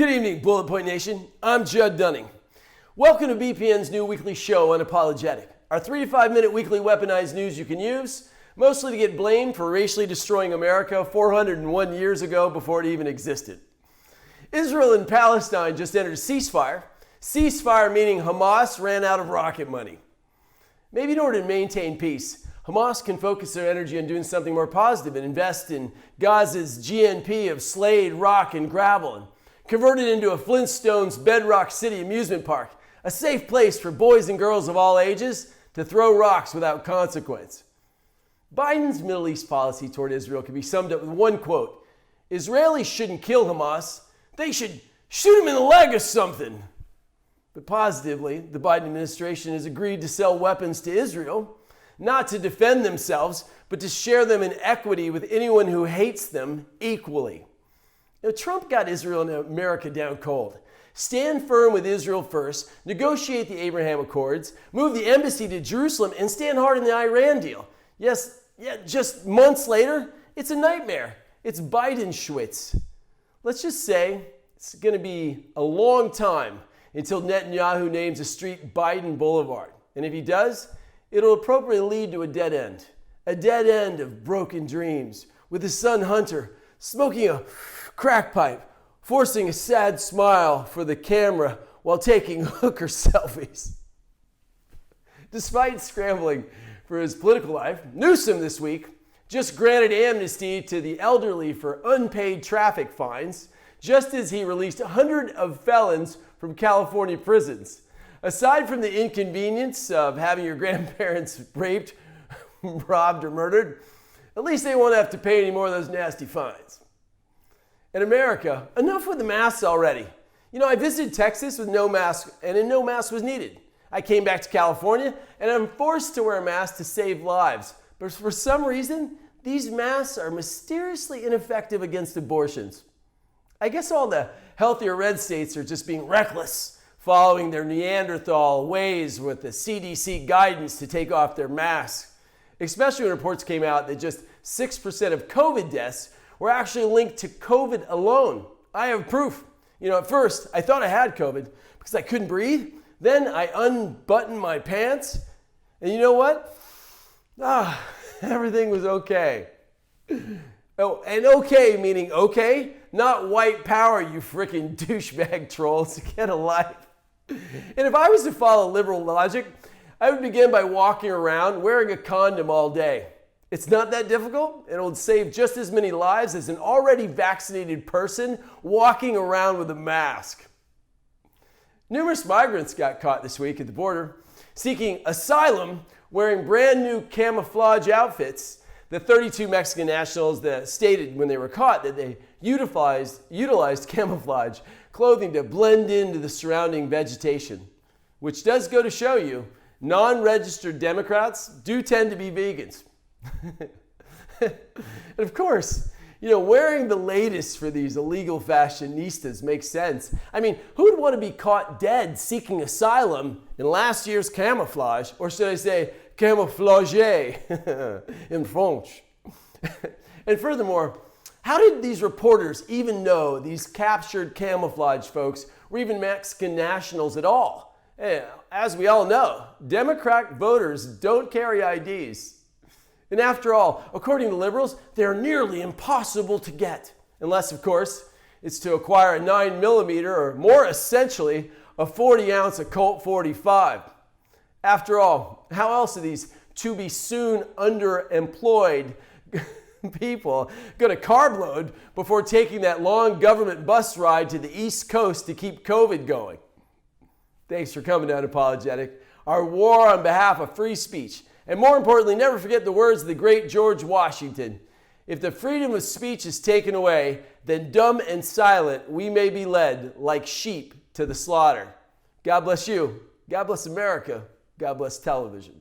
Good evening, Bullet Point Nation. I'm Judd Dunning. Welcome to BPN's new weekly show, Unapologetic. Our 3 to 5 minute weekly weaponized news you can use, mostly to get blamed for racially destroying America 401 years ago before it even existed. Israel and Palestine just entered a ceasefire. Ceasefire meaning Hamas ran out of rocket money. Maybe in order to maintain peace, Hamas can focus their energy on doing something more positive and invest in Gaza's GNP of Slade, rock, and gravel, and convert it into a Flintstones bedrock city amusement park, a safe place for boys and girls of all ages to throw rocks without consequence. Biden's Middle East policy toward Israel can be summed up with one quote: Israelis shouldn't kill Hamas, they should shoot him in the leg or something. But positively, the Biden administration has agreed to sell weapons to Israel, not to defend themselves, but to share them in equity with anyone who hates them equally. Now, Trump got Israel and America down cold. Stand firm with Israel first, negotiate the Abraham Accords, move the embassy to Jerusalem, and stand hard in the Iran deal. Just months later, it's a nightmare. It's Biden-Schwitz. Let's just say it's going to be a long time until Netanyahu names a street Biden Boulevard. And if he does, it'll appropriately lead to a dead end of broken dreams, with his son Hunter smoking a crack pipe, forcing a sad smile for the camera while taking hooker selfies. Despite scrambling for his political life, Newsom this week just granted amnesty to the elderly for unpaid traffic fines, just as he released 100 of felons from California prisons. Aside from the inconvenience of having your grandparents raped, robbed, or murdered, at least they won't have to pay any more of those nasty fines. In America, enough with the masks already. I visited Texas with no mask, and no mask was needed. I came back to California, and I'm forced to wear a mask to save lives. But for some reason, these masks are mysteriously ineffective against abortions. I guess all the healthier red states are just being reckless, following their Neanderthal ways with the CDC guidance to take off their masks, especially when reports came out that just 6% of COVID deaths were actually linked to COVID alone. I have proof. At first, I thought I had COVID because I couldn't breathe. Then I unbuttoned my pants, and you know what? Everything was okay. Oh, and okay meaning okay, not white power, you freaking douchebag trolls. Get a life. And if I was to follow liberal logic, I would begin by walking around wearing a condom all day. It's not that difficult, and it would save just as many lives as an already vaccinated person walking around with a mask. Numerous migrants got caught this week at the border seeking asylum wearing brand new camouflage outfits. The 32 Mexican nationals that stated when they were caught that they utilized camouflage clothing to blend into the surrounding vegetation, which does go to show you non-registered Democrats do tend to be vegans. And of course, wearing the latest for these illegal fashionistas makes sense. I mean, who would want to be caught dead seeking asylum in last year's camouflage, or should I say camouflage in French? And furthermore, how did these reporters even know these captured camouflage folks were even Mexican nationals at all? As we all know, Democrat voters don't carry IDs. And after all, according to liberals, they're nearly impossible to get. Unless, of course, it's to acquire a 9mm or more essentially a 40-ounce Colt 45. After all, how else are these to-be-soon underemployed people going to carb load before taking that long government bus ride to the East Coast to keep COVID going? Thanks for coming to Unapologetic, our war on behalf of free speech. And more importantly, never forget the words of the great George Washington. If the freedom of speech is taken away, then dumb and silent we may be led like sheep to the slaughter. God bless you. God bless America. God bless television.